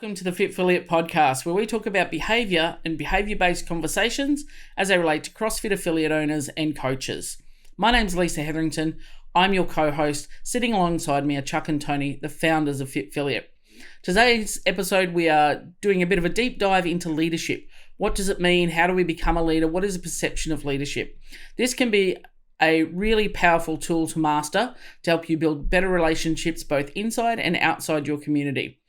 welcome to the Fit Affiliate podcast, where we talk about behavior and behavior-based conversations as they relate to CrossFit affiliate owners and coaches. My name's Lisa Hetherington. I'm your co-host. Sitting alongside me are Chuck and Tony, the founders of Fit Affiliate. Today's episode, we are doing a bit of a deep dive into leadership. What does it mean? How do we become a leader? What is the perception of leadership? This can be a really powerful tool to master to help you build better relationships both inside and outside your community.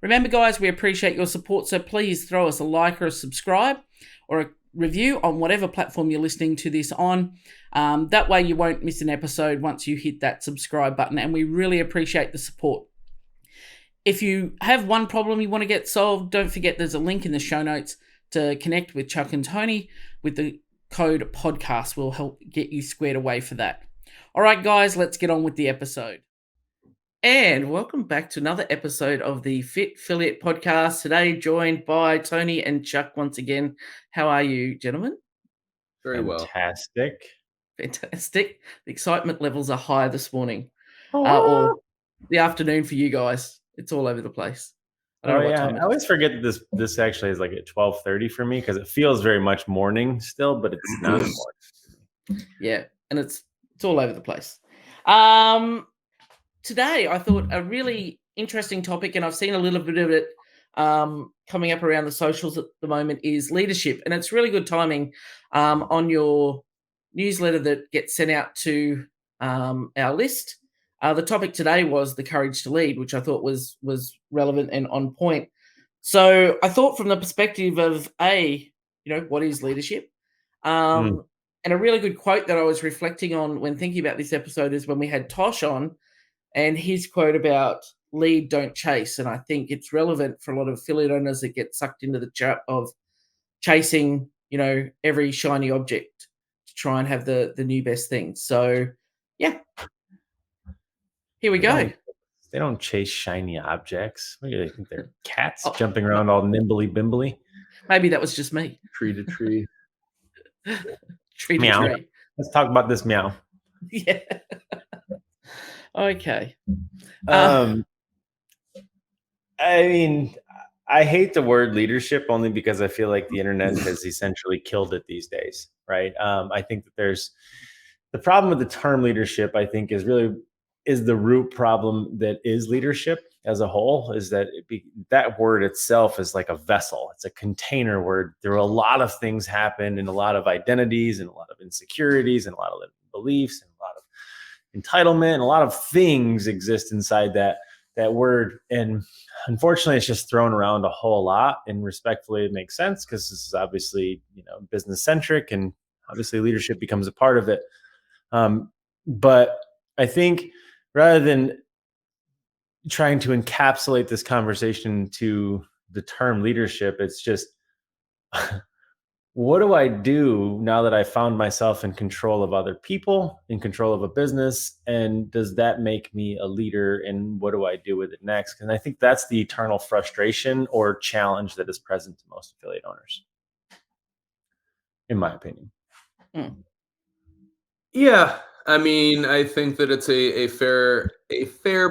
Remember, guys, we appreciate your support, so please throw us a like or a subscribe or a review on whatever platform you're listening to this on. That way you won't miss an episode once you hit that subscribe button, and we really appreciate the support. If you have one problem you want to get solved, don't forget there's a link in the show notes to connect with Chuck and Tony with the code podcast. Will help get you squared away for that. All right, guys, let's get on with the episode. And welcome back to another episode of the Fit Affiliate podcast. Today, joined by Tony and Chuck once again. How are you, gentlemen? Very well. Fantastic. Fantastic. The excitement levels are high this morning, or the afternoon for you guys. It's all over the place. I always forget that this actually is like at 12:30 for me because it feels very much morning still, but it's not morning. Yeah, and it's all over the place. Today, I thought a really interesting topic, and I've seen a little bit of it coming up around the socials at the moment, is leadership. And it's really good timing on your newsletter that gets sent out to our list. The topic today was the courage to lead, which I thought was relevant and on point. So I thought from the perspective of what is leadership? And a really good quote that I was reflecting on when thinking about this episode is when we had Tosh on, and his quote about lead, don't chase. And I think it's relevant for a lot of affiliate owners that get sucked into the trap of chasing, every shiny object to try and have the new best thing. So, yeah. Here we go. They don't chase shiny objects. What do they think? They're cats jumping around all nimbly-bimbly? Maybe that was just me. Tree to tree. Tree to meow. tree. Let's talk about this meow. Yeah. Okay. I mean, I hate the word leadership only because I feel like the internet has essentially killed it these days, right? I think that there's the problem with the term leadership, I think, is the root problem that is leadership as a whole, is that that word itself is like a vessel. It's a container word. There are a lot of things happen, and a lot of identities and a lot of insecurities and a lot of beliefs and a lot of entitlement and a lot of things exist inside that word. And unfortunately, it's just thrown around a whole lot. And respectfully, it makes sense because this is obviously, business centric, and obviously leadership becomes a part of it. But I think rather than trying to encapsulate this conversation to the term leadership, it's just, what do I do now that I found myself in control of other people, in control of a business? And does that make me a leader? And what do I do with it next? And I think that's the eternal frustration or challenge that is present to most affiliate owners, in my opinion. Yeah. I mean, I think that it's a fair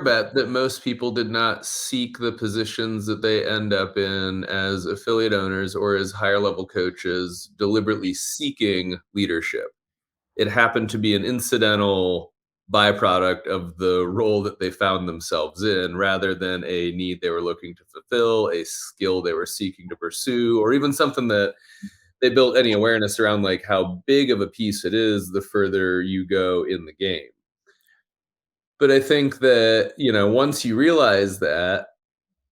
bet that most people did not seek the positions that they end up in as affiliate owners or as higher level coaches deliberately seeking leadership. It happened to be an incidental byproduct of the role that they found themselves in, rather than a need they were looking to fulfill, a skill they were seeking to pursue, or even something that they built any awareness around, like how big of a piece it is the further you go in the game. But I think that, once you realize that,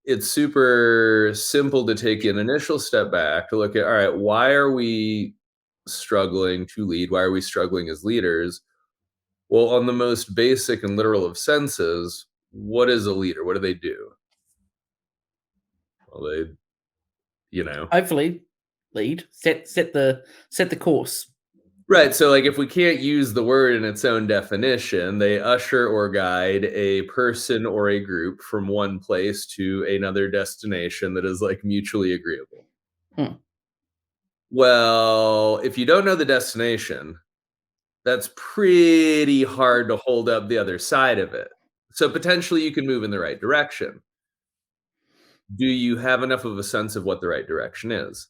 it's super simple to take an initial step back to look at, all right, why are we struggling to lead? Why are we struggling as leaders? Well, on the most basic and literal of senses, what is a leader? What do they do? Well, they, Hopefully lead, set the course. Right. So like if we can't use the word in its own definition, they usher or guide a person or a group from one place to another destination that is like mutually agreeable. Well, if you don't know the destination, that's pretty hard to hold up the other side of it. So potentially you can move in the right direction. do you have enough of a sense of what the right direction is?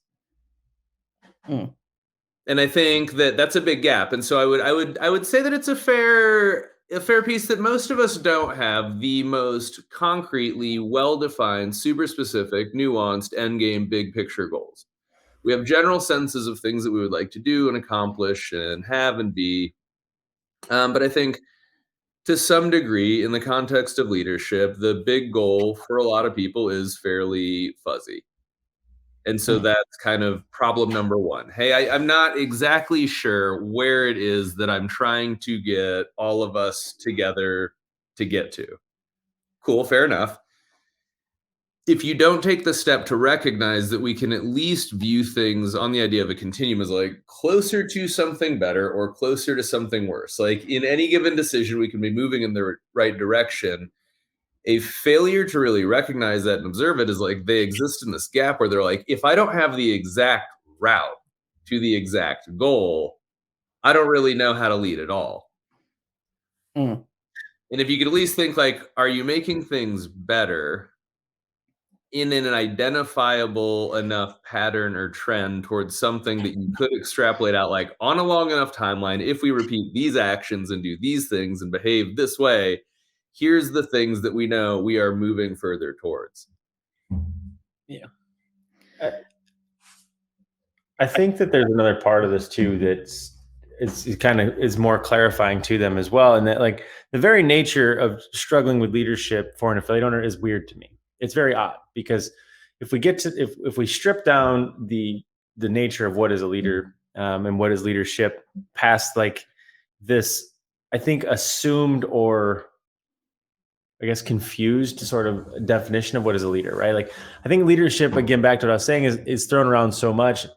And I think that that's a big gap. And so I would say that it's a fair piece that most of us don't have the most concretely well-defined, super specific, nuanced end game big picture goals. We have general senses of things that we would like to do and accomplish and have and be. But I think to some degree, in the context of leadership, the big goal for a lot of people is fairly fuzzy. And so that's kind of problem number one. Hey, I'm not exactly sure where it is that I'm trying to get all of us together to get to. Cool, fair enough. If you don't take the step to recognize that we can at least view things on the idea of a continuum as like closer to something better or closer to something worse, like in any given decision, we can be moving in the right direction. A failure to really recognize that and observe it is like they exist in this gap where they're like, if I don't have the exact route to the exact goal, I don't really know how to lead at all. And if you could at least think like, are you making things better in an identifiable enough pattern or trend towards something that you could extrapolate out like on a long enough timeline, if we repeat these actions and do these things and behave this way, here's the things that we know we are moving further towards. Yeah. I think that there's another part of this too that's it kind of is more clarifying to them as well, and that like the very nature of struggling with leadership for an affiliate owner is weird to me. It's very odd because if we get to if we strip down the nature of what is a leader and what is leadership past like this, I think assumed or I guess confused sort of definition of what is a leader, right? Like I think leadership, again, back to what I was saying, is thrown around so much.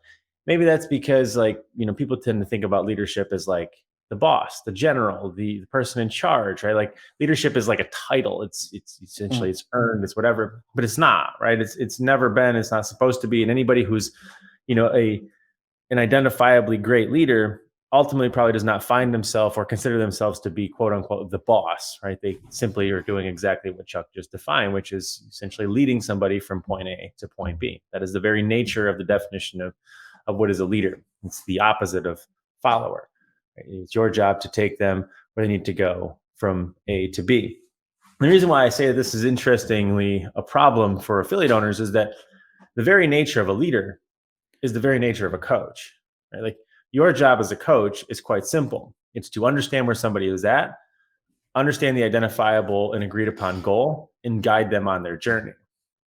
Maybe that's because like, people tend to think about leadership as like the boss, the general, the person in charge, right? Like leadership is like a title. It's essentially it's earned, it's whatever, but it's not, right? It's never been, it's not supposed to be. And anybody who's, an identifiably great leader ultimately probably does not find themselves or consider themselves to be quote unquote the boss, right? They simply are doing exactly what Chuck just defined, which is essentially leading somebody from point A to point B. That is the very nature of the definition of what is a leader. It's the opposite of follower. Right? It's your job to take them where they need to go from A to B. And the reason why I say that this is interestingly a problem for affiliate owners is that the very nature of a leader is the very nature of a coach. Right? Like your job as a coach is quite simple. It's to understand where somebody is at, understand the identifiable and agreed upon goal, and guide them on their journey,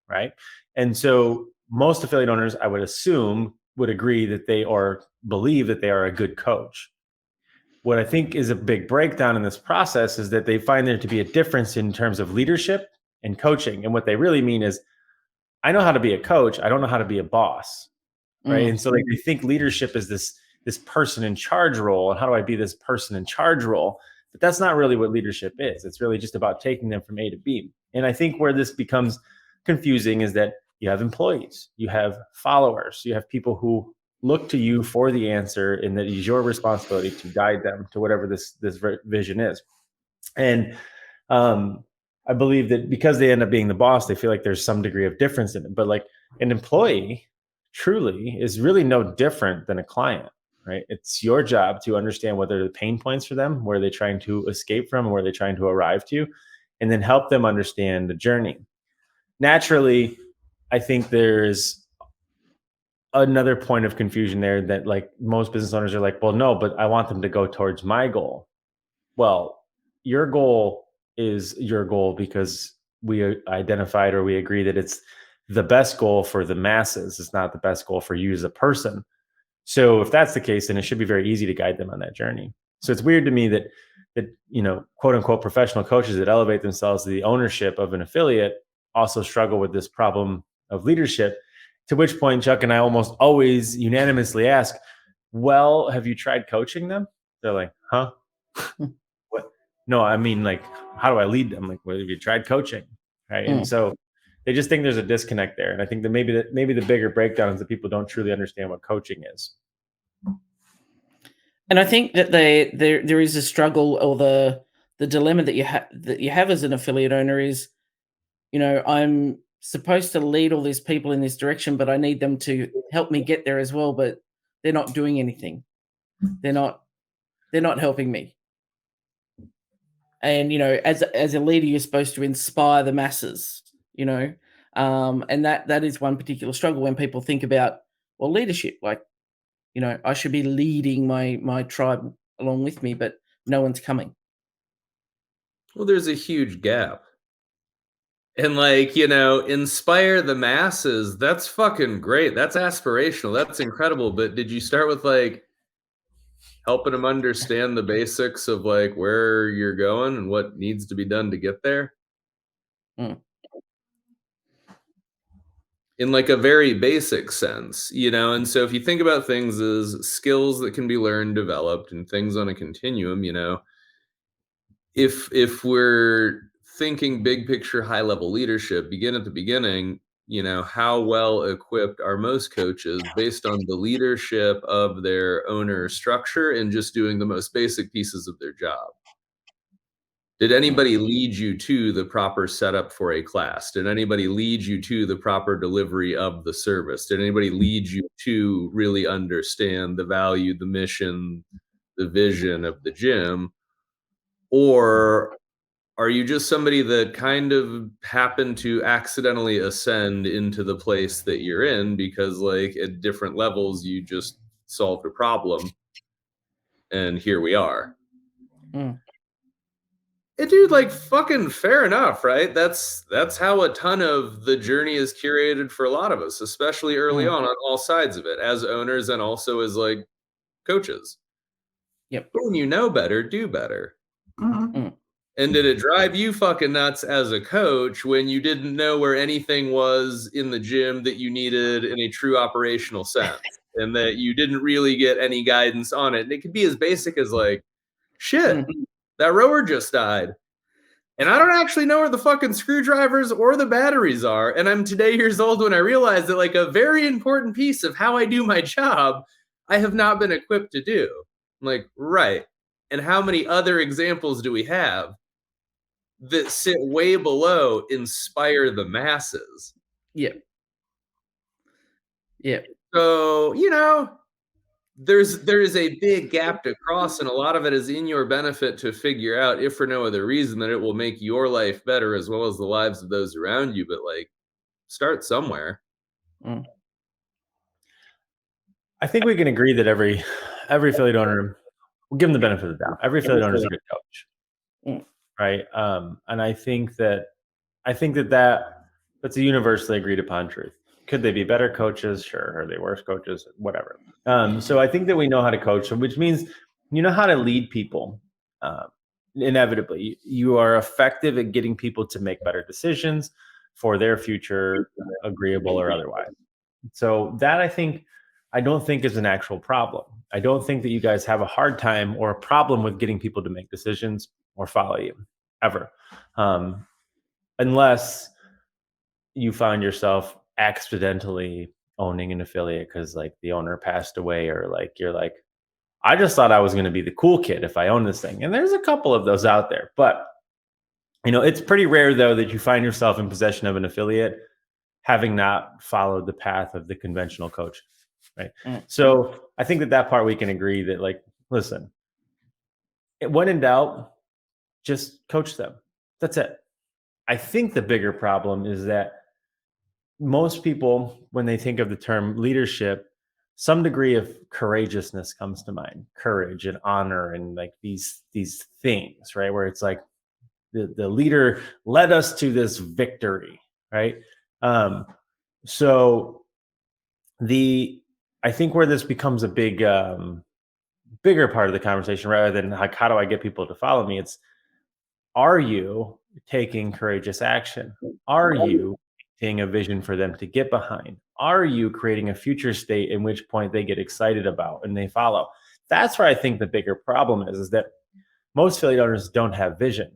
right? And so most affiliate owners, I would assume, would agree that they or believe that they are a good coach. What I think is a big breakdown in this process is that they find there to be a difference in terms of leadership and coaching. And what they really mean is, I know how to be a coach, I don't know how to be a boss, right? And so like they think leadership is this person in charge role, and how do I be this person in charge role? But that's not really what leadership is. It's really just about taking them from A to B. And I think where this becomes confusing is that you have employees, you have followers, you have people who look to you for the answer, and that it is your responsibility to guide them to whatever this vision is. And I believe that because they end up being the boss, they feel like there's some degree of difference in it. But like an employee truly is really no different than a client. Right? It's your job to understand what are the pain points for them, where they're trying to escape from, where they're trying to arrive to, and then help them understand the journey. Naturally, I think there's another point of confusion there that like most business owners are like, well, no, but I want them to go towards my goal. Well, your goal is your goal because we identified or we agree that it's the best goal for the masses. It's not the best goal for you as a person. So if that's the case, then it should be very easy to guide them on that journey. So it's weird to me that quote unquote professional coaches that elevate themselves to the ownership of an affiliate also struggle with this problem of leadership. To which point Chuck and I almost always unanimously ask, well, have you tried coaching them? They're like, huh? What? No, I mean, like, how do I lead them? Like, well, have you tried coaching? Right. And so they just think there's a disconnect there. And I think that maybe the bigger breakdown is that people don't truly understand what coaching is. And I think that there is a struggle, or the dilemma that you have as an affiliate owner is, I'm supposed to lead all these people in this direction, but I need them to help me get there as well, but they're not doing anything. They're not helping me. And as a leader, you're supposed to inspire the masses, and that is one particular struggle when people think about, well, leadership, like, I should be leading my tribe along with me, but no one's coming. Well, there's a huge gap. And inspire the masses, that's fucking great. That's aspirational. That's incredible. But did you start with helping them understand the basics of where you're going and what needs to be done to get there? Mm. In a very basic sense, and so if you think about things as skills that can be learned, developed, and things on a continuum, if we're thinking big picture, high level leadership, begin at the beginning. How well equipped are most coaches based on the leadership of their owner structure and just doing the most basic pieces of their job? Did anybody lead you to the proper setup for a class? Did anybody lead you to the proper delivery of the service? Did anybody lead you to really understand the value, the mission, the vision of the gym? Or are you just somebody that kind of happened to accidentally ascend into the place that you're in because at different levels you just solved a problem and here we are? Mm. Dude, fucking fair enough, right? That's how a ton of the journey is curated for a lot of us, especially early on all sides of it, as owners and also as coaches. Yep. But when you know better, do better. Mm. And did it drive you fucking nuts as a coach when you didn't know where anything was in the gym that you needed in a true operational sense and that you didn't really get any guidance on it? And it could be as basic as shit, that rower just died. And I don't actually know where the fucking screwdrivers or the batteries are. And I'm today years old when I realized that a very important piece of how I do my job, I have not been equipped to do. I'm right. And how many other examples do we have that sit way below inspire the masses? Yep. Yep. So, there is a big gap to cross, and a lot of it is in your benefit to figure out, if for no other reason, that it will make your life better as well as the lives of those around you. But start somewhere. Mm. I think we can agree that every affiliate owner, we'll give them the benefit of the doubt. Every affiliate owner is a good coach, right? And I think that's a universally agreed upon truth. Could they be better coaches? Sure. Are they worse coaches? Whatever. So I think that we know how to coach them, which means you know how to lead people. Inevitably, you are effective at getting people to make better decisions for their future, agreeable or otherwise. So that I don't think is an actual problem. I don't think that you guys have a hard time or a problem with getting people to make decisions or follow you ever. Unless you find yourself accidentally owning an affiliate because the owner passed away, or you're I just thought I was going to be the cool kid if I own this thing. And there's a couple of those out there, but it's pretty rare though that you find yourself in possession of an affiliate having not followed the path of the conventional coach. Right. So I think that part we can agree that listen, when in doubt, just coach them. That's it. I think the bigger problem is that most people, when they think of the term leadership, some degree of courageousness comes to mind, courage and honor and these things, right? Where it's the leader led us to this victory, right? So I think where this becomes a bigger part of the conversation, rather than how do I get people to follow me, it's, are you taking courageous action? Are you seeing a vision for them to get behind? Are you creating a future state in which point they get excited about and they follow? That's where I think the bigger problem is that most affiliate owners don't have vision.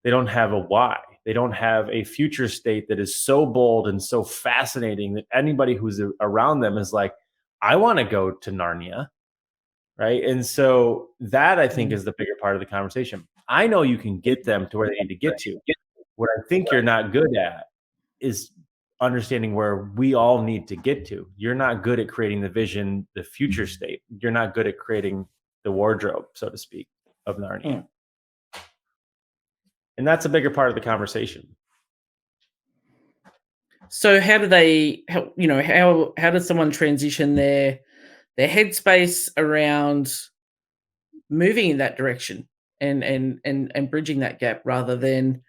They don't have a why. They don't have a future state that is so bold and so fascinating that anybody who's around them is I want to go to Narnia, right? And so that I think is the bigger part of the conversation. I know you can get them to where they need to get to. What I think you're not good at is understanding where we all need to get to. You're not good at creating the vision, the future state. You're not good at creating the wardrobe, so to speak, of Narnia. And that's a bigger part of the conversation. So how do they, how does someone transition their headspace around moving in that direction and bridging that gap rather than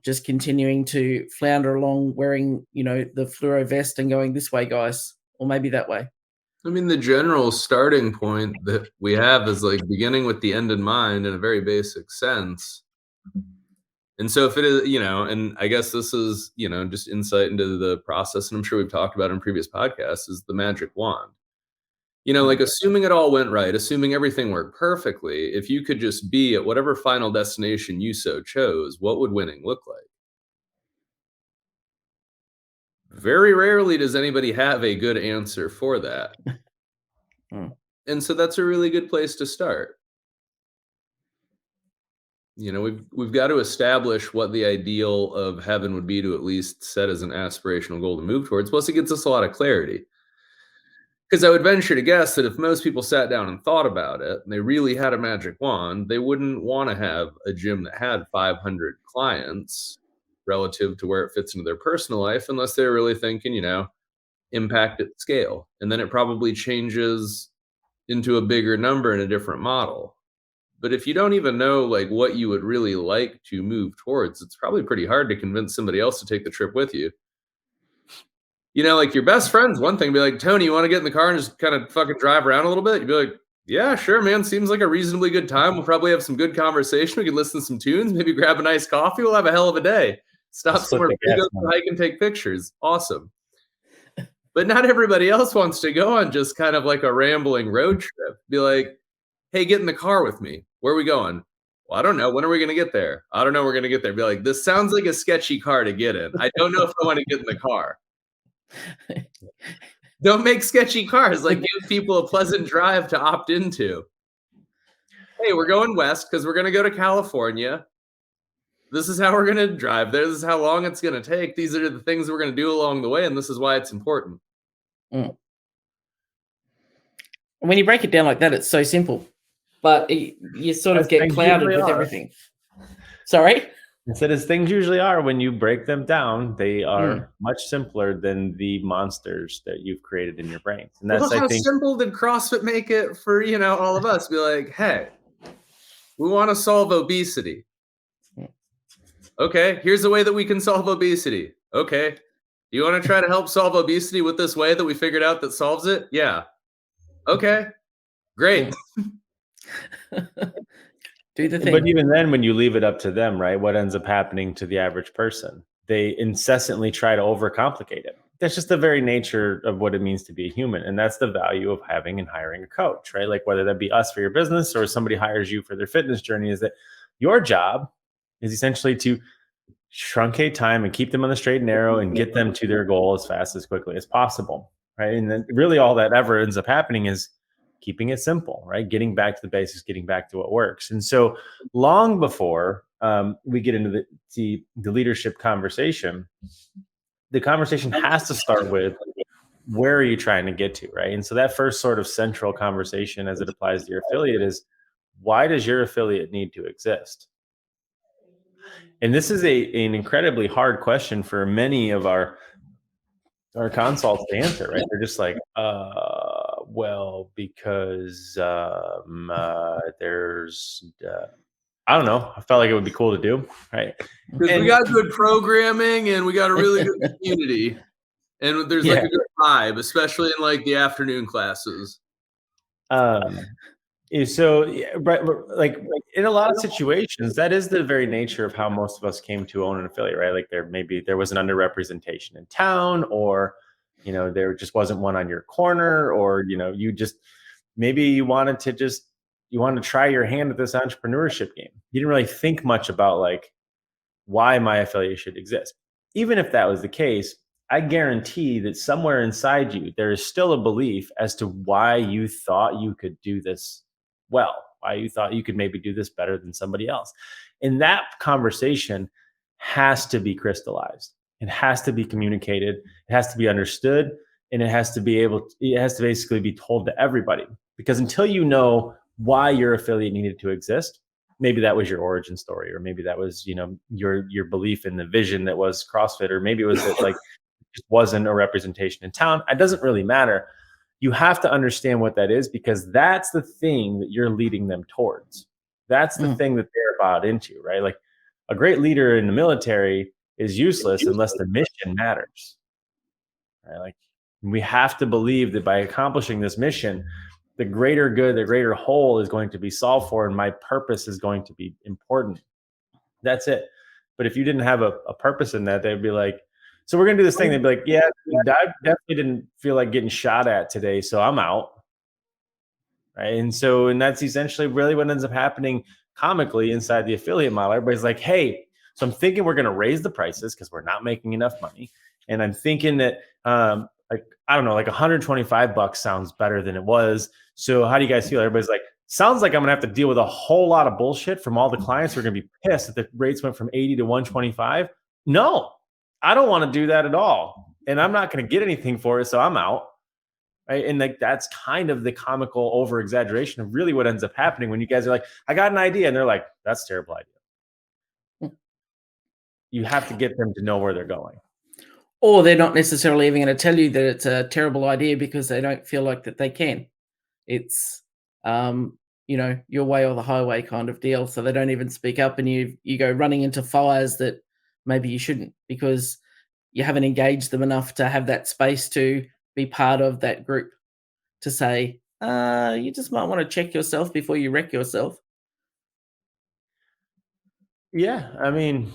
just continuing to flounder along wearing, the fluoro vest and going this way, guys, or maybe that way? I mean, the general starting point that we have is like beginning with the end in mind in a very basic sense. And so if it is, and I guess this is, just insight into the process, and I'm sure we've talked about it in previous podcasts, is the magic wand. Like assuming it all went right, assuming everything worked perfectly, if you could just be at whatever final destination you so chose, what would winning look like? Very rarely does anybody have a good answer for that. And so that's a really good place to start. We've got to establish what the ideal of heaven would be to at least set as an aspirational goal to move towards. Plus, it gives us a lot of clarity. Because I would venture to guess that if most people sat down and thought about it, and they really had a magic wand, they wouldn't want to have a gym that had 500 clients relative to where it fits into their personal life, unless they're really thinking, impact at scale. And then it probably changes into a bigger number in a different model. But if you don't even know like what you would really like to move towards, it's probably pretty hard to convince somebody else to take the trip with you. Like your best friend's one thing, be like, Tony, you want to get in the car and just kind of fucking drive around a little bit? You'd be like, yeah, sure, man. Seems like a reasonably good time. We'll probably have some good conversation. We can listen to some tunes, maybe grab a nice coffee. We'll have a hell of a day. Stop somewhere, go hike and take pictures. Awesome. But not everybody else wants to go on just kind of like a rambling road trip. Be like, hey, get in the car with me. Where are we going? Well, I don't know. When are we going to get there? I don't know. We're going to get there. Be like, this sounds like a sketchy car to get in. I don't know if I want to get in the car. Don't make sketchy cars. Like, give people a pleasant drive to opt into. Hey, we're going west because we're going to go to California. This is how we're going to drive there. This is how long it's going to take. These are the things we're going to do along the way, and this is why it's important. When you break it down like that, it's so simple, but you sort of get clouded with everything. Sorry? I said, as things usually are, when you break them down, they are much simpler than the monsters that you've created in your brains. And that's, how simple did CrossFit make it for, all of us? Be like, hey, we want to solve obesity. Okay, here's a way that we can solve obesity. Okay, you want to try to help solve obesity with this way that we figured out that solves it? Yeah. Okay, great. Do the thing. But even then, when you leave it up to them, right, what ends up happening to the average person? They incessantly try to overcomplicate it. That's just the very nature of what it means to be a human. And that's the value of having and hiring a coach, right? Like whether that be us for your business or somebody hires you for their fitness journey, is that your job is essentially to truncate time and keep them on the straight and narrow and get them to their goal as fast, as quickly as possible, right? And then really all that ever ends up happening is keeping it simple, right? Getting back to the basics, getting back to what works. And so long before we get into the leadership conversation, the conversation has to start with, where are you trying to get to, right? And so that first sort of central conversation as it applies to your affiliate is, why does your affiliate need to exist? And this is an incredibly hard question for many of our consults to answer, right? They're just like, well, because there's, I don't know. I felt like it would be cool to do, right? Because we got good programming and we got a really good community, and there's like a good vibe, especially in like the afternoon classes. So, right, like in a lot of situations, that is the very nature of how most of us came to own an affiliate, right? Like there was an underrepresentation in town, or there just wasn't one on your corner, or you just maybe you wanted to try your hand at this entrepreneurship game. You didn't really think much about like why my affiliate should exist. Even if that was the case, I guarantee that somewhere inside you there is still a belief as to why you thought you could do this well, why you thought you could maybe do this better than somebody else. And that conversation has to be crystallized. It has to be communicated. It has to be understood, and it has to basically be told to everybody. Because until you know why your affiliate needed to exist, maybe that was your origin story, or maybe that was, your belief in the vision that was CrossFit, or maybe it was that, like, just wasn't a representation in town. It doesn't really matter. You have to understand what that is, because that's the thing that you're leading them towards. That's the thing that they're bought into, right? Like, a great leader in the military is useless unless the mission matters, right? Like, we have to believe that by accomplishing this mission, the greater good, the greater whole is going to be solved for, and my purpose is going to be important. That's it. But if you didn't have a purpose in that, they'd be like, so we're going to do this thing. They'd be like, yeah, I definitely didn't feel like getting shot at today, so I'm out. Right. And that's essentially really what ends up happening comically inside the affiliate model. Everybody's like, hey, so I'm thinking we're going to raise the prices because we're not making enough money. And I'm thinking that, like, I don't know, like $125 sounds better than it was. So how do you guys feel? Everybody's like, sounds like I'm going to have to deal with a whole lot of bullshit from all the clients who are going to be pissed that the rates went from 80 to 125. No, I don't want to do that at all. And I'm not going to get anything for it. So I'm out. Right. And like, that's kind of the comical over exaggeration of really what ends up happening when you guys are like, I got an idea. And they're like, that's a terrible idea. You have to get them to know where they're going. Or they're not necessarily even going to tell you that it's a terrible idea because they don't feel like that they can. It's, your way or the highway kind of deal. So they don't even speak up, and you go running into fires that maybe you shouldn't, because you haven't engaged them enough to have that space to be part of that group, to say, you just might want to check yourself before you wreck yourself. Yeah. I mean,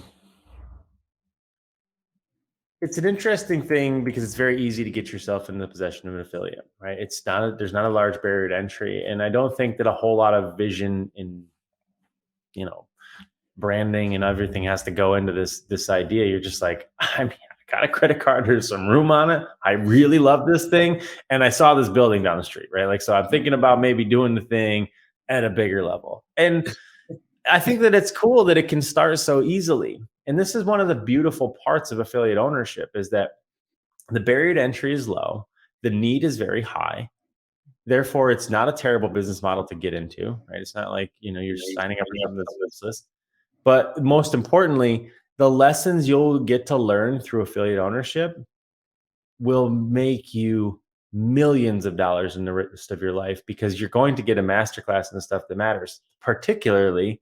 it's an interesting thing because it's very easy to get yourself in the possession of an affiliate, right? There's not a large barrier to entry. And I don't think that a whole lot of vision in, branding and everything has to go into this idea. You're just like, I mean, I got a credit card, there's some room on it, I really love this thing, and I saw this building down the street, right? Like, so I'm thinking about maybe doing the thing at a bigger level. And I think that it's cool that it can start so easily. And this is one of the beautiful parts of affiliate ownership, is that the barrier to entry is low, the need is very high. Therefore, it's not a terrible business model to get into, right? It's not like, you're just signing up for something that's useless. But most importantly, the lessons you'll get to learn through affiliate ownership will make you millions of dollars in the rest of your life, because you're going to get a masterclass in the stuff that matters, particularly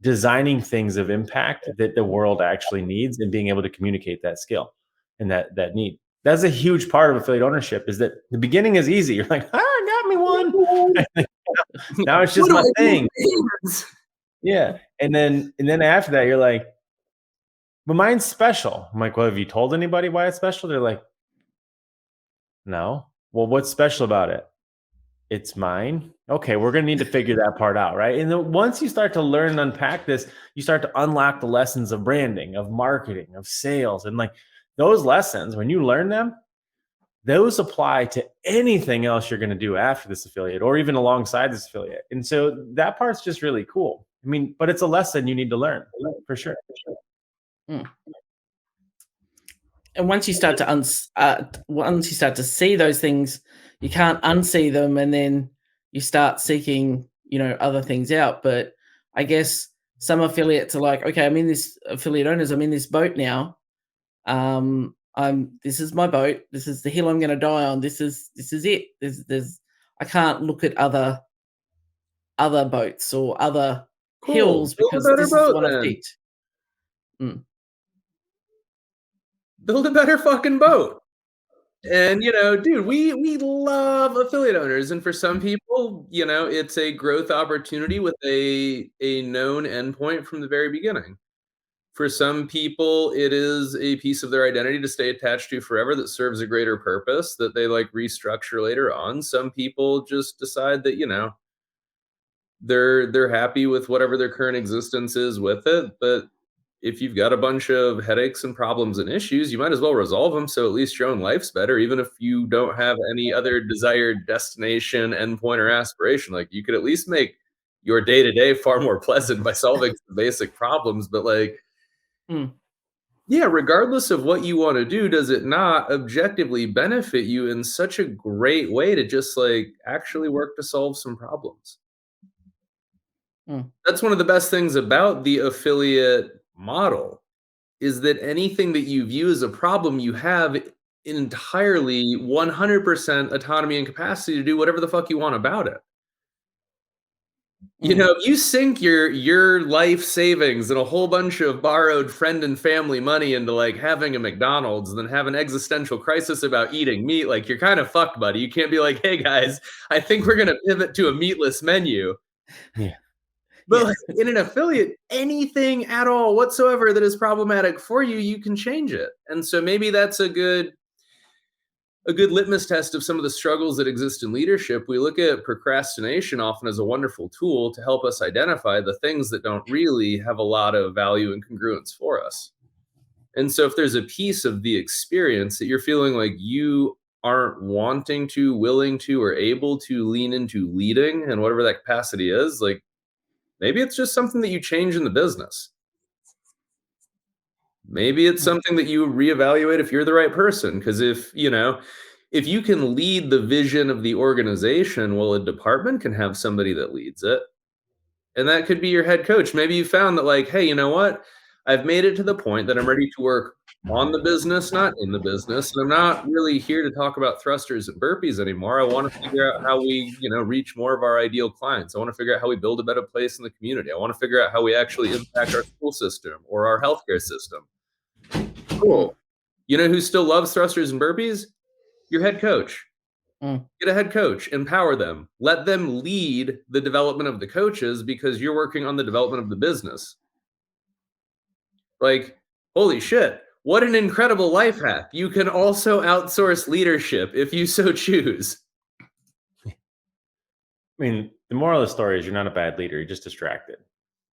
designing things of impact that the world actually needs, and being able to communicate that skill and that need. That's a huge part of affiliate ownership, is that the beginning is easy. You're like, got me one. Now it's just my thing. Yeah. And then after that, you're like, but mine's special. I'm like, well, have you told anybody why it's special? They're like, no. Well, what's special about it? It's mine. Okay, we're going to need to figure that part out, right? And then once you start to learn and unpack this, you start to unlock the lessons of branding, of marketing, of sales. And like, those lessons, when you learn them, those apply to anything else you're going to do after this affiliate, or even alongside this affiliate. And so that part's just really cool. I mean, but it's a lesson you need to learn, for sure. And once you start to see those things, you can't unsee them, and then you start seeking, other things out. But I guess some affiliates are like, okay, I'm in this boat now. This is my boat. This is the hill I'm going to die on. This is it. I can't look at other boats or other hills, because this is what I've picked. Build a better fucking boat. And, dude, we love affiliate owners. And for some people, it's a growth opportunity with a known endpoint from the very beginning. For some people, it is a piece of their identity to stay attached to forever that serves a greater purpose that they like restructure later on. Some people just decide that, they're happy with whatever their current existence is with it. But if you've got a bunch of headaches and problems and issues, you might as well resolve them, so at least your own life's better, even if you don't have any other desired destination, endpoint, or aspiration. Like, you could at least make your day-to-day far more pleasant by solving some basic problems. But like, Yeah, regardless of what you want to do, does it not objectively benefit you in such a great way to just like actually work to solve some problems? Mm, That's one of the best things about the affiliate model is that anything that you view as a problem, you have entirely 100% autonomy and capacity to do whatever the fuck you want about it. You mm, know, if you sink your life savings and a whole bunch of borrowed friend and family money into like having a McDonald's and then have an existential crisis about eating meat, like you're kind of fucked, buddy. You can't be like, hey guys, I think we're gonna pivot to a meatless menu. Yeah. But yeah. like, in an affiliate, anything at all whatsoever that is problematic for you, you can change it. And so maybe that's a good litmus test of some of the struggles that exist in leadership. We look at procrastination often as a wonderful tool to help us identify the things that don't really have a lot of value and congruence for us. And so, if there's a piece of the experience that you're feeling like you aren't wanting to, willing to, or able to lean into leading, and whatever that capacity is, like maybe it's just something that you change in the business. Maybe it's Mm, something that you reevaluate if you're the right person. Because if, you know, if you can lead the vision of the organization, well, a department can have somebody that leads it. And that could be your head coach. Maybe you found that, like, hey, you know what? I've made it to the point that I'm ready to work on the business, not in the business. And I'm not really here to talk about thrusters and burpees anymore. I want to figure out how we, you know, reach more of our ideal clients. I want to figure out how we build a better place in the community. I want to figure out how we actually impact our school system or our healthcare system. mm, Cool. You know who still loves thrusters and burpees? Your head coach. mm. Get a head coach, empower them, let them lead the development of the coaches because you're working on the development of the business. Like, holy shit, what an incredible life hack. You can also outsource leadership if you so choose. I mean, the moral of the story is you're not a bad leader. You're just distracted,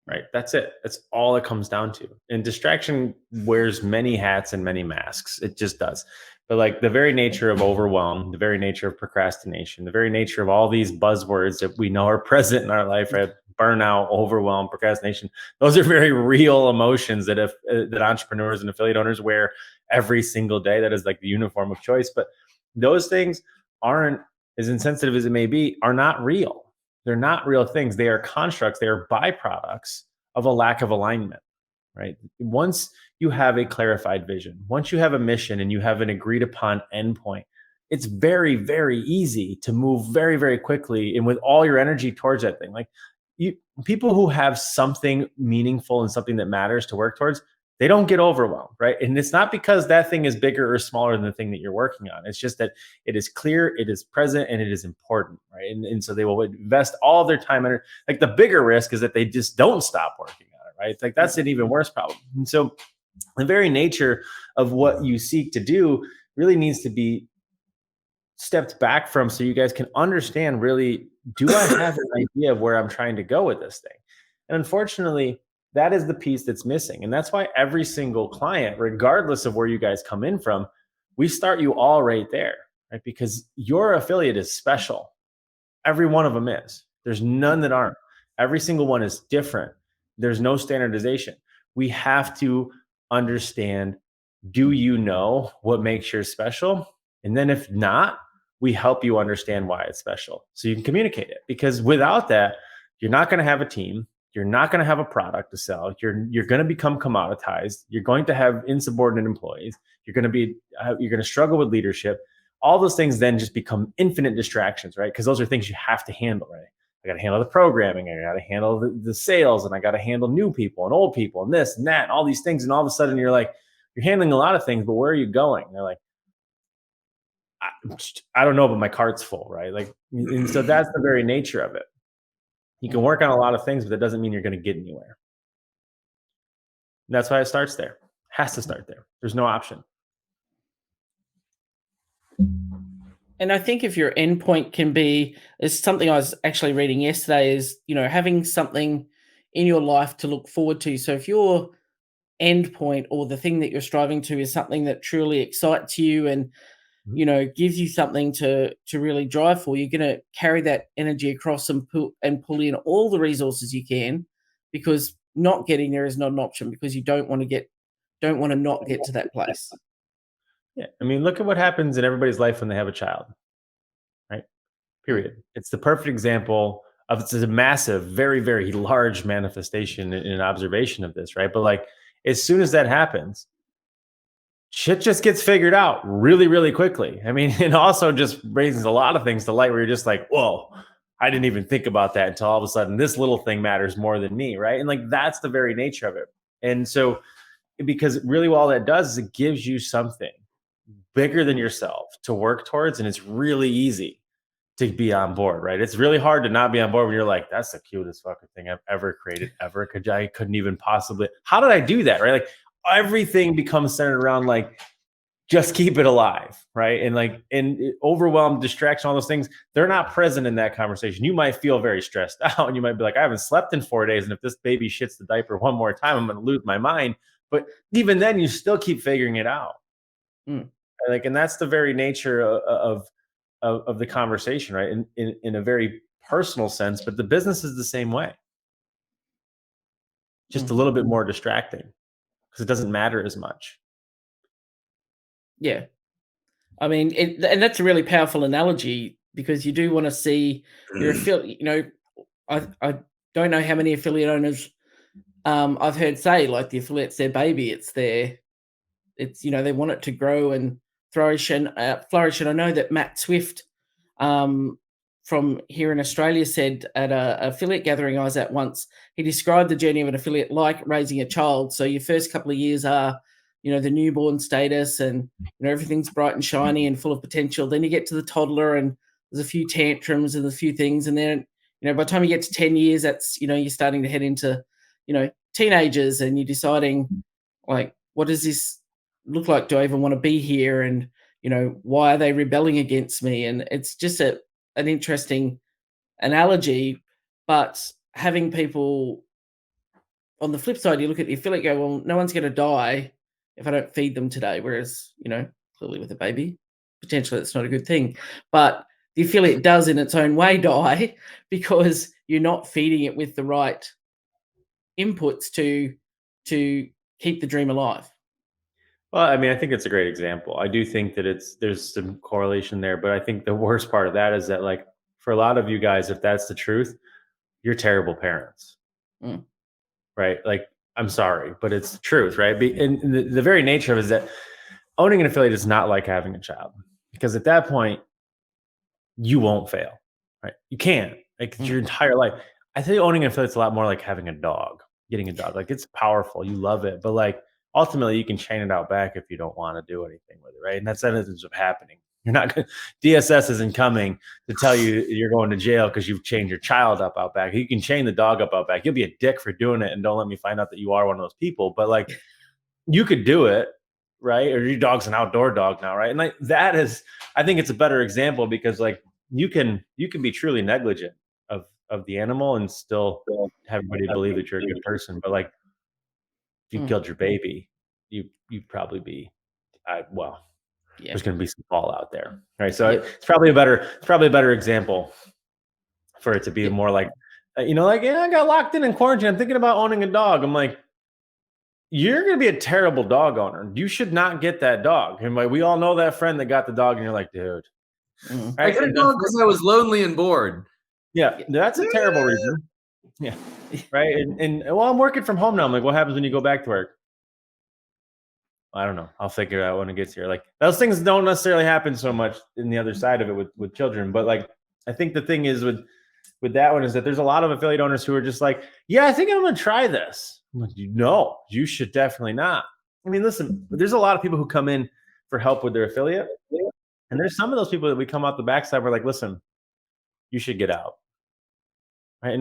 right? That's it. That's all it comes down to. And distraction wears many hats and many masks. It just does. But like the very nature of overwhelm, the very nature of procrastination, the very nature of all these buzzwords that we know are present in our life, right? Burnout, overwhelm, procrastination. Those are very real emotions that that entrepreneurs and affiliate owners wear every single day. That is like the uniform of choice. But those things aren't, as insensitive as it may be, are not real. They're not real things. They are constructs. They are byproducts of a lack of alignment, right? Once you have a clarified vision, once you have a mission and you have an agreed upon endpoint, it's very, very easy to move very, very quickly and with all your energy towards that thing. Like you, people who have something meaningful and something that matters to work towards, they don't get overwhelmed, right? And it's not because that thing is bigger or smaller than the thing that you're working on. It's just that it is clear, it is present, and it is important, right? And so they will invest all of their time in it. Like the bigger risk is that they just don't stop working on it, right? It's like that's an even worse problem. And so the very nature of what you seek to do really needs to be stepped back from so you guys can understand really, do I have an idea of where I'm trying to go with this thing? And unfortunately, that is the piece that's missing. And that's why every single client, regardless of where you guys come in from, we start you all right there, right? Because your affiliate is special. Every one of them is. There's none that aren't. Every single one is different. There's no standardization. We have to understand, do you know what makes yours special? And then if not, we help you understand why it's special so you can communicate it. Because without that, you're not going to have a team. You're not going to have a product to sell. You're going to become commoditized. You're going to have insubordinate employees. You're going to struggle with leadership. All those things then just become infinite distractions, right? Because those are things you have to handle, right? I got to handle the programming. I got to handle the sales, and I got to handle new people and old people and this and that and all these things. And all of a sudden you're like, you're handling a lot of things, but where are you going? They're like, I don't know, but my cart's full, right? Like, and so that's the very nature of it. You can work on a lot of things, but that doesn't mean you're going to get anywhere. And that's why it starts there. Has to start there. There's no option. And I think if your endpoint can be, is something I was actually reading yesterday, is, you know, having something in your life to look forward to. So if your endpoint or the thing that you're striving to is something that truly excites you and, you know, gives you something to really drive for, you're going to carry that energy across and pull in all the resources you can, because not getting there is not an option, because you don't want to get don't want to not get to that place. Yeah. I mean, look at what happens in everybody's life when they have a child, right? Period. It's the perfect example of, it's a massive, very, very large manifestation in an observation of this, right? But like, as soon as that happens, shit just gets figured out really, really quickly. I mean, it also just raises a lot of things to light where you're just like, whoa, I didn't even think about that until all of a sudden this little thing matters more than me, right? And like, that's the very nature of it. And so, because really all that does is it gives you something bigger than yourself to work towards, and it's really easy to be on board, right? It's really hard to not be on board when you're like, that's the cutest fucking thing I've ever created, ever. I couldn't even possibly, how did I do that, right? Like, everything becomes centered around like, just keep it alive, right? And like, and overwhelm, distraction, all those things, they're not present in that conversation. You might feel very stressed out, and you might be like, I haven't slept in 4 days, and if this baby shits the diaper one more time, I'm going to lose my mind. But even then, you still keep figuring it out. Like, and that's the very nature of the conversation, right? In a very personal sense, but the business is the same way. Just a little bit more distracting because it doesn't matter as much. Yeah. I mean, and that's a really powerful analogy, because you do want to see your affiliate. You know, I don't know how many affiliate owners I've heard say, like, the affiliate's their baby. It's they want it to grow and flourish. And I know that Matt Swift from here in Australia said at a affiliate gathering I was at once, he described the journey of an affiliate like raising a child. So your first couple of years are, the newborn status, and everything's bright and shiny and full of potential. Then you get to the toddler, and there's a few tantrums and a few things, and then by the time you get to 10 years, that's you're starting to head into teenagers, and you're deciding, like, what does this look like? Do I even want to be here? And why are they rebelling against me? And it's just an interesting analogy. But having people on the flip side, you look at the affiliate, go, well, no one's going to die if I don't feed them today. Whereas, clearly with a baby, potentially that's not a good thing. But the affiliate does in its own way die, because you're not feeding it with the right inputs to keep the dream alive. Well, I mean, I think it's a great example. I do think that there's some correlation there, but I think the worst part of that is that, like, for a lot of you guys, if that's the truth, you're terrible parents, right? Like, I'm sorry, but it's the truth, right? And the very nature of it is that owning an affiliate is not like having a child, because at that point, you won't fail, right? You can't, like, your entire life. I think owning an affiliate is a lot more like having a dog, getting a dog. Like, it's powerful, you love it, but like, ultimately you can chain it out back if you don't want to do anything with it, right? And that's evidence of happening. You're not going DSS isn't coming to tell you you're going to jail because you've chained your child up out back. You can chain the dog up out back. You'll be a dick for doing it, and don't let me find out that you are one of those people. But like, you could do it, right? Or your dog's an outdoor dog now, right? And like, that is, I think it's a better example, because like, you can be truly negligent of the animal and still have everybody believe that you're a good person. But like, if you killed your baby, you'd probably be, there's going to be some fallout there, right? So it's probably a better example for it to be more like, I got locked in quarantine. I'm thinking about owning a dog. I'm like, you're going to be a terrible dog owner. You should not get that dog. And like, we all know that friend that got the dog, and you're like, dude, I got a dog because I was lonely and bored. Yeah, that's a terrible reason. Yeah, right. And well, I'm working from home now. I'm like, what happens when you go back to work? I don't know. I'll figure it out when it gets here. Like, those things don't necessarily happen so much in the other side of it with children. But like, I think the thing is with that one is that there's a lot of affiliate owners who are just like, yeah, I think I'm going to try this. I'm like, no, you should definitely not. I mean, listen, there's a lot of people who come in for help with their affiliate. And there's some of those people that we come out the backside. We're like, listen, you should get out. Right.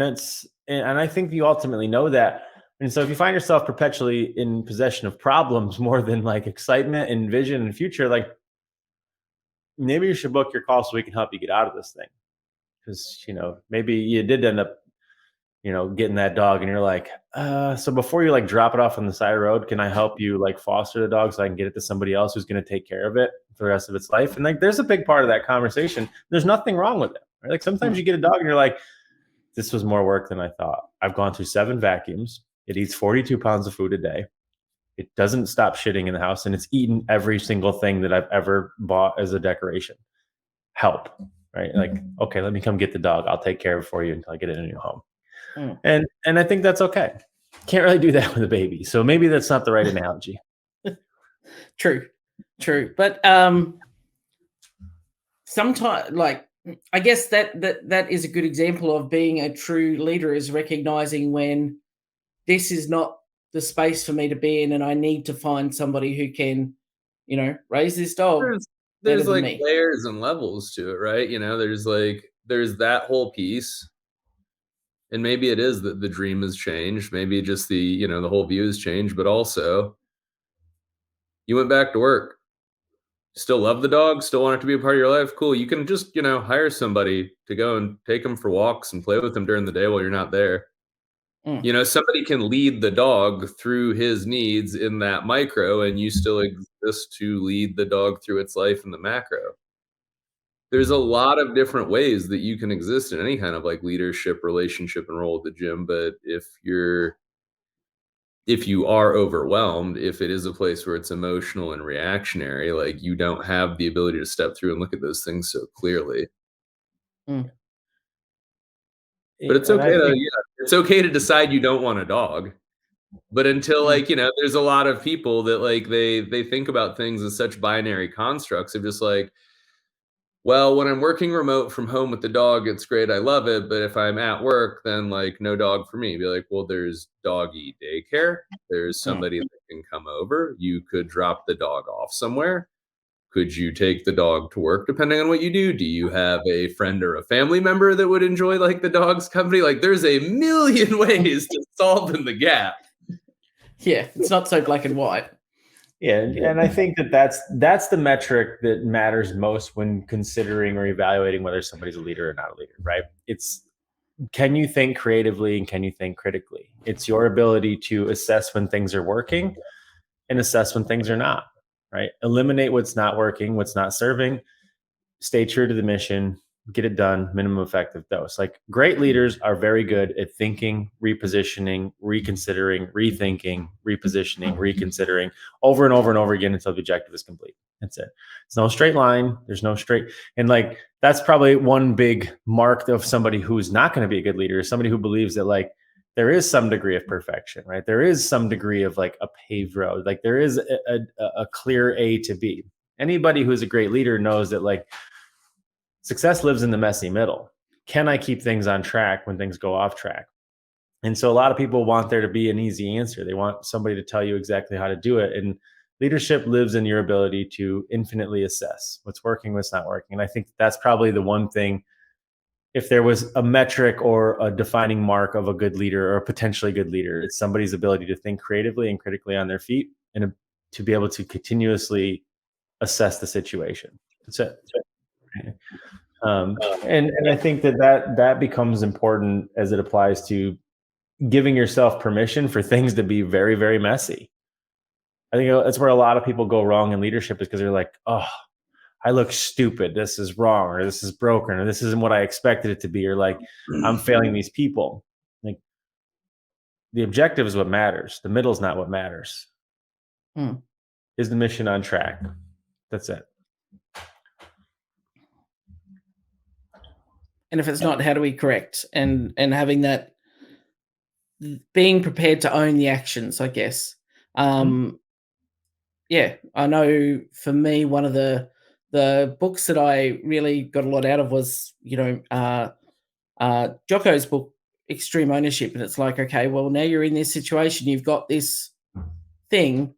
And I think you ultimately know that. And so if you find yourself perpetually in possession of problems more than like excitement and vision and future, like, maybe you should book your call so we can help you get out of this thing. Because, maybe you did end up, getting that dog, and you're like, so before you like drop it off on the side of the road, can I help you like foster the dog so I can get it to somebody else who's going to take care of it for the rest of its life? And like, there's a big part of that conversation. There's nothing wrong with it, right? Like, sometimes you get a dog and you're like, this was more work than I thought. I've gone through 7 vacuums. It eats 42 pounds of food a day. It doesn't stop shitting in the house, and it's eaten every single thing that I've ever bought as a decoration. Help, right? Like, okay, let me come get the dog. I'll take care of it for you until I get it in your home. And I think that's okay. Can't really do that with a baby. So maybe that's not the right analogy. True. But sometimes, like, I guess that is a good example of being a true leader, is recognizing when this is not the space for me to be in, and I need to find somebody who can, raise this dog. There's like layers and levels to it, right? There's that whole piece. And maybe it is that the dream has changed. Maybe just the whole view has changed, but also you went back to work. Still love the dog, still want it to be a part of your life. Cool. You can just, hire somebody to go and take them for walks and play with them during the day while you're not there. Somebody can lead the dog through his needs in that micro, and you still exist to lead the dog through its life in the macro. There's a lot of different ways that you can exist in any kind of like leadership, relationship, and role at the gym. But if you are overwhelmed, if it is a place where it's emotional and reactionary, like you don't have the ability to step through and look at those things so clearly. But it's okay it's okay to decide you don't want a dog. But until there's a lot of people that like they think about things as such binary constructs of just like, well, when I'm working remote from home with the dog, it's great. I love it. But if I'm at work, then like no dog for me. Be like, well, there's doggy daycare. There's somebody that can come over. You could drop the dog off somewhere. Could you take the dog to work depending on what you do? Do you have a friend or a family member that would enjoy like the dog's company? Like there's a million ways to solve in the gap. Yeah, it's not so black and white. Yeah, and I think that's the metric that matters most when considering or evaluating whether somebody's a leader or not a leader, right? It's, can you think creatively and can you think critically? It's your ability to assess when things are working and assess when things are not, right? Eliminate what's not working, what's not serving, stay true to the mission, get it done, minimum effective dose. Like great leaders are very good at thinking, repositioning, reconsidering, rethinking, repositioning, reconsidering over and over and over again until the objective is complete. That's it. It's no straight line. There's no straight. And like, that's probably one big mark of somebody who's not going to be a good leader, is somebody who believes that like there is some degree of perfection, right? There is some degree of like a paved road. Like there is a clear A to B. Anybody who's a great leader knows that like success lives in the messy middle. Can I keep things on track when things go off track? And so a lot of people want there to be an easy answer. They want somebody to tell you exactly how to do it. And leadership lives in your ability to infinitely assess what's working, what's not working. And I think that's probably the one thing, if there was a metric or a defining mark of a good leader or a potentially good leader, it's somebody's ability to think creatively and critically on their feet and to be able to continuously assess the situation. That's it. And I think that becomes important as it applies to giving yourself permission for things to be very, very messy. I think that's where a lot of people go wrong in leadership, is because they're like, oh, I look stupid. This is wrong, or this is broken, or this isn't what I expected it to be, or like I'm failing these people. Like the objective is what matters. The middle is not what matters. Is the mission on track? That's it. And if it's not, how do we correct? And having that, being prepared to own the actions, I guess. Yeah, I know for me, one of the books that I really got a lot out of was, Jocko's book, Extreme Ownership. And it's like, okay, well, now you're in this situation, you've got this thing,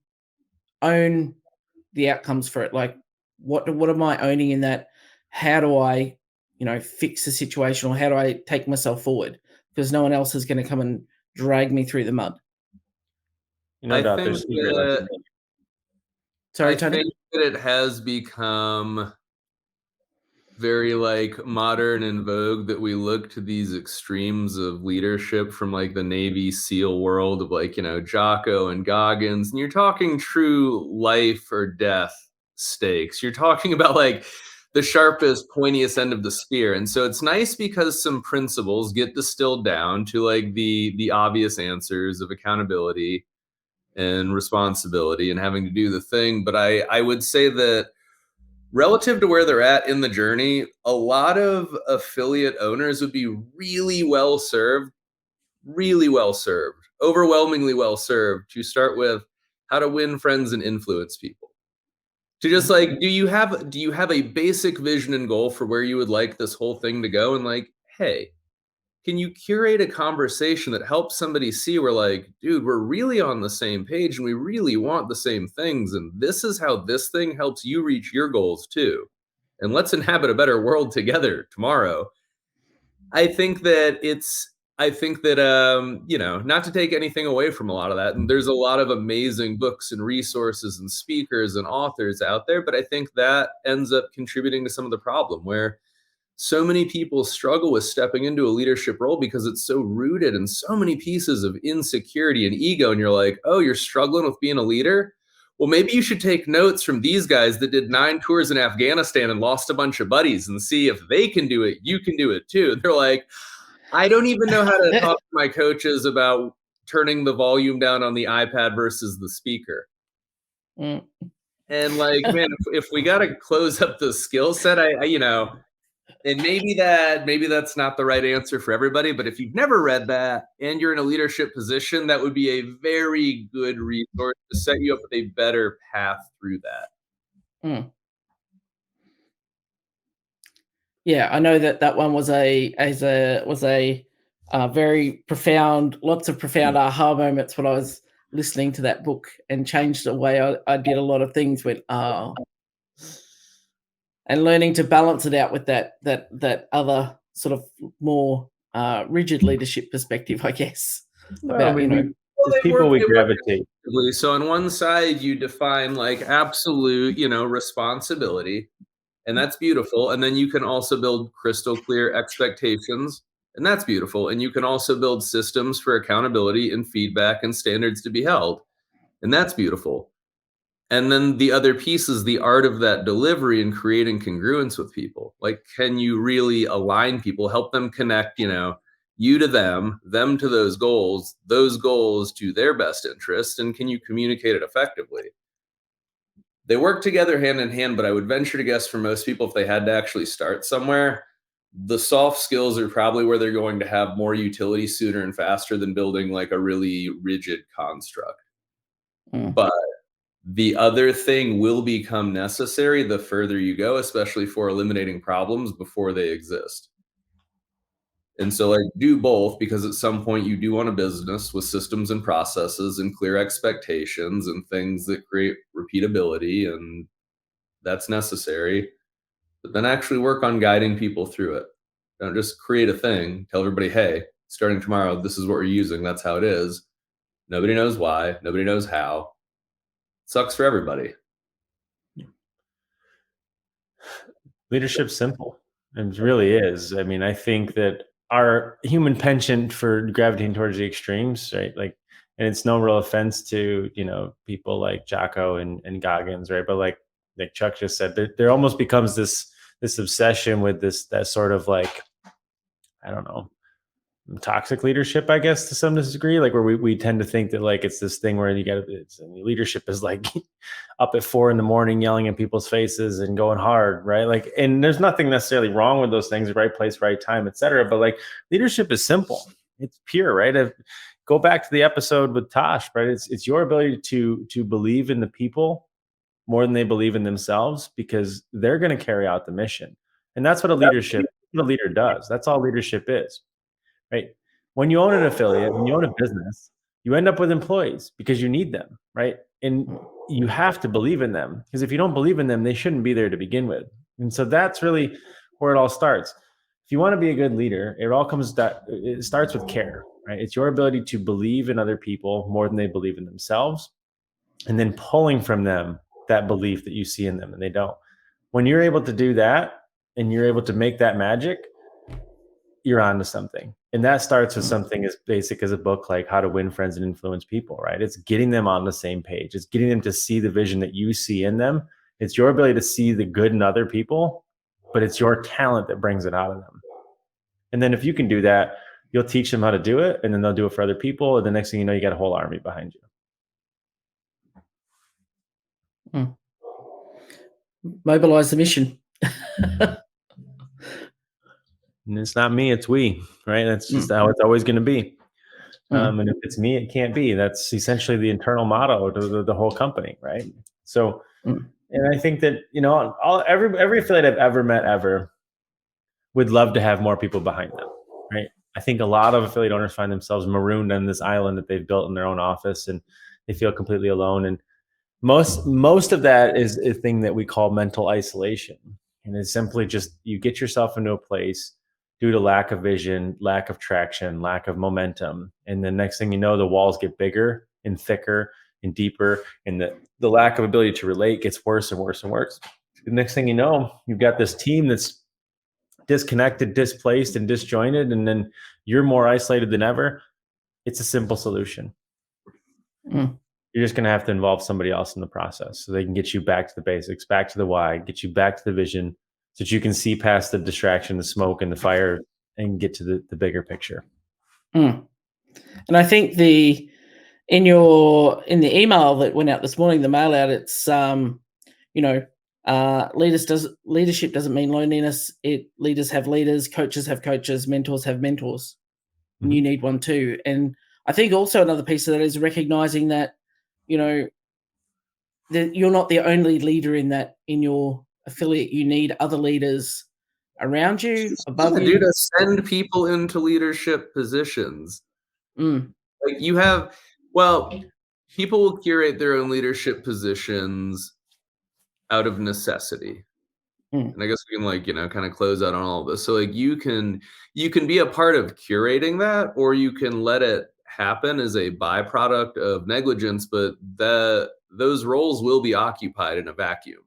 own the outcomes for it. Like, what am I owning in that? How do I, fix the situation, or how do I take myself forward? Because no one else is going to come and drag me through the mud. I think Sorry, Tony? I think that it has become very like modern and vogue that we look to these extremes of leadership from like the Navy SEAL world of like, Jocko and Goggins. And you're talking true life or death stakes. You're talking about like the sharpest, pointiest end of the spear. And so it's nice because some principles get distilled down to like the obvious answers of accountability, and responsibility and having to do the thing. But I would say that relative to where they're at in the journey, a lot of affiliate owners would be really well served, overwhelmingly well served to start with how to win friends and influence people. To just like, do you have a basic vision and goal for where you would like this whole thing to go? And like, hey, can you curate a conversation that helps somebody see we're like, dude, we're really on the same page and we really want the same things. And this is how this thing helps you reach your goals too. And let's inhabit a better world together tomorrow. I think that not to take anything away from a lot of that, and there's a lot of amazing books and resources and speakers and authors out there, but I think that ends up contributing to some of the problem where so many people struggle with stepping into a leadership role because it's so rooted in so many pieces of insecurity and ego. And you're like, oh, you're struggling with being a leader? Well, maybe you should take notes from these guys that did 9 tours in Afghanistan and lost a bunch of buddies and see if they can do it. You can do it too. They're like, I don't even know how to talk to my coaches about turning the volume down on the iPad versus the speaker. And like, man, if we got to close up the skill set, and maybe that's not the right answer for everybody, but if you've never read that and you're in a leadership position, that would be a very good resource to set you up with a better path through that. Yeah, I know that one was a very profound, lots of profound aha moments when I was listening to that book, and changed the way I did a lot of things with and learning to balance it out with that other sort of more rigid leadership perspective, I guess. Well, people we gravitate. So on one side, you define like absolute, responsibility, and that's beautiful. And then you can also build crystal clear expectations, and that's beautiful. And you can also build systems for accountability and feedback and standards to be held, and that's beautiful. And then the other piece is the art of that delivery and creating congruence with people. Like, can you really align people, help them connect, you to them to those goals to their best interest, and can you communicate it effectively? They work together hand in hand, but I would venture to guess for most people, if they had to actually start somewhere, the soft skills are probably where they're going to have more utility sooner and faster than building like a really rigid construct. But the other thing will become necessary the further you go, especially for eliminating problems before they exist. And so like do both, because at some point you do want a business with systems and processes and clear expectations and things that create repeatability, and that's necessary. But then actually work on guiding people through it. Don't just create a thing, tell everybody, hey, starting tomorrow, this is what we're using. That's how it is. Nobody knows why. Nobody knows how. Sucks for everybody. Leadership's simple. It really is. I mean, I think that our human penchant for gravitating towards the extremes, right? Like, and it's no real offense to, people like Jocko and Goggins, right? But like Chuck just said, there almost becomes this obsession with that sort of like, I don't know, toxic leadership, I guess, to some degree, like where we tend to think that like it's this thing where leadership is like up at 4 a.m. yelling at people's faces and going hard, right? Like, and there's nothing necessarily wrong with those things, right place, right time, etc. But like leadership is simple, it's pure, right? Go back to the episode with Tosh, right? It's your ability to believe in the people more than they believe in themselves, because they're going to carry out the mission, and that's what a leader does. That's all leadership is. Right. When you own an affiliate, when you own a business, you end up with employees because you need them, right? And you have to believe in them, because if you don't believe in them, they shouldn't be there to begin with. And so that's really where it all starts. If you want to be a good leader, it starts with care, right? It's your ability to believe in other people more than they believe in themselves, and then pulling from them that belief that you see in them and they don't. When you're able to do that and you're able to make that magic, you're onto something. And that starts with something as basic as a book like How to Win Friends and Influence People, right? It's getting them on the same page. It's getting them to see the vision that you see in them. It's your ability to see the good in other people, but it's your talent that brings it out of them. And then if you can do that, you'll teach them how to do it, and then they'll do it for other people. And the next thing you know, you got a whole army behind you. Mobilize the mission. And it's not me, it's we, right? That's just how it's always going to be. And if it's me, it can't be. That's essentially the internal motto to the whole company, right? So, and I think that, every affiliate I've ever met would love to have more people behind them, right? I think a lot of affiliate owners find themselves marooned on this island that they've built in their own office, and they feel completely alone. And most of that is a thing that we call mental isolation. And it's simply just you get yourself into a place due to lack of vision, lack of traction, lack of momentum. And the next thing you know, the walls get bigger and thicker and deeper, and the lack of ability to relate gets worse and worse and worse. The next thing you know, you've got this team that's disconnected, displaced, and disjointed, and then you're more isolated than ever. It's a simple solution. You're just going to have to involve somebody else in the process so they can get you back to the basics, back to the why, get you back to the vision, so that you can see past the distraction, the smoke, and the fire, and get to the bigger picture. And I think in the email that went out this morning, the mail out, it's leadership doesn't mean loneliness. Leaders have leaders, coaches have coaches, mentors have mentors. And you need one too. And I think also another piece of that is recognizing that, that you're not the only leader in your affiliate. You need other leaders around you, above you. To send people into leadership positions. Like people will curate their own leadership positions out of necessity. And I guess we can kind of close out on all of this. So you can be a part of curating that, or you can let it happen as a byproduct of negligence, but those roles will be occupied in a vacuum.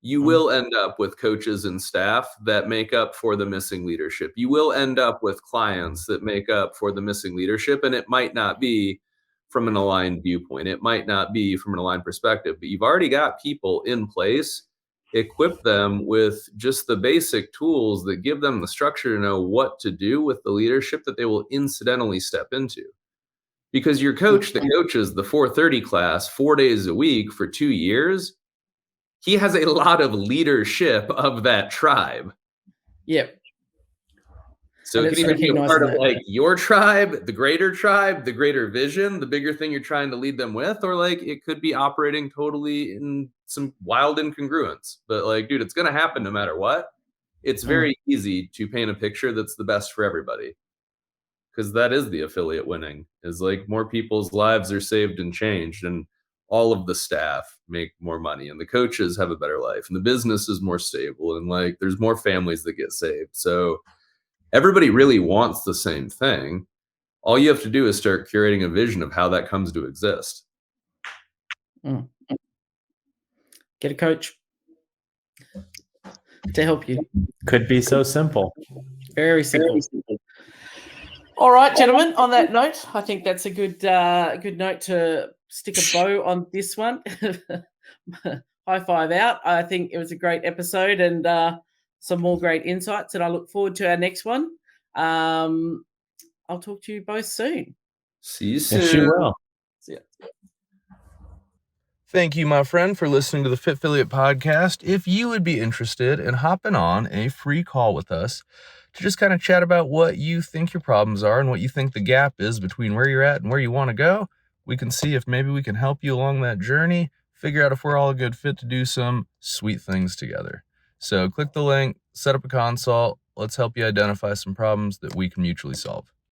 You will end up with coaches and staff that make up for the missing leadership. You will end up with clients that make up for the missing leadership, and it might not be from an aligned viewpoint. It might not be from an aligned perspective, but you've already got people in place. Equip them with just the basic tools that give them the structure to know what to do with the leadership that they will incidentally step into. Because your coach that coaches the 4:30 class 4 days a week for 2 years, he has a lot of leadership of that tribe. Yep. So it can even be a part of your tribe, the greater vision, the bigger thing you're trying to lead them with, or it could be operating totally in some wild incongruence. But dude, it's going to happen no matter what. It's very easy to paint a picture that's the best for everybody. Because that is the affiliate winning, is more people's lives are saved and changed, and all of the staff make more money, and the coaches have a better life, and the business is more stable, and there's more families that get saved. So everybody really wants the same thing. All you have to do is start curating a vision of how that comes to exist. Get a coach to help you. Could be so simple. Very simple. All right, gentlemen, on that note, I think that's a good note to stick a bow on this one. High five out. I think it was a great episode and some more great insights, and I look forward to our next one. I'll talk to you both soon. See you soon. Yes, you will. See ya. Thank you, my friend, for listening to the Fit Affiliate Podcast. If you would be interested in hopping on a free call with us to just kind of chat about what you think your problems are and what you think the gap is between where you're at and where you want to go, we can see if maybe we can help you along that journey, figure out if we're all a good fit to do some sweet things together. So click the link, set up a consult. Let's help you identify some problems that we can mutually solve.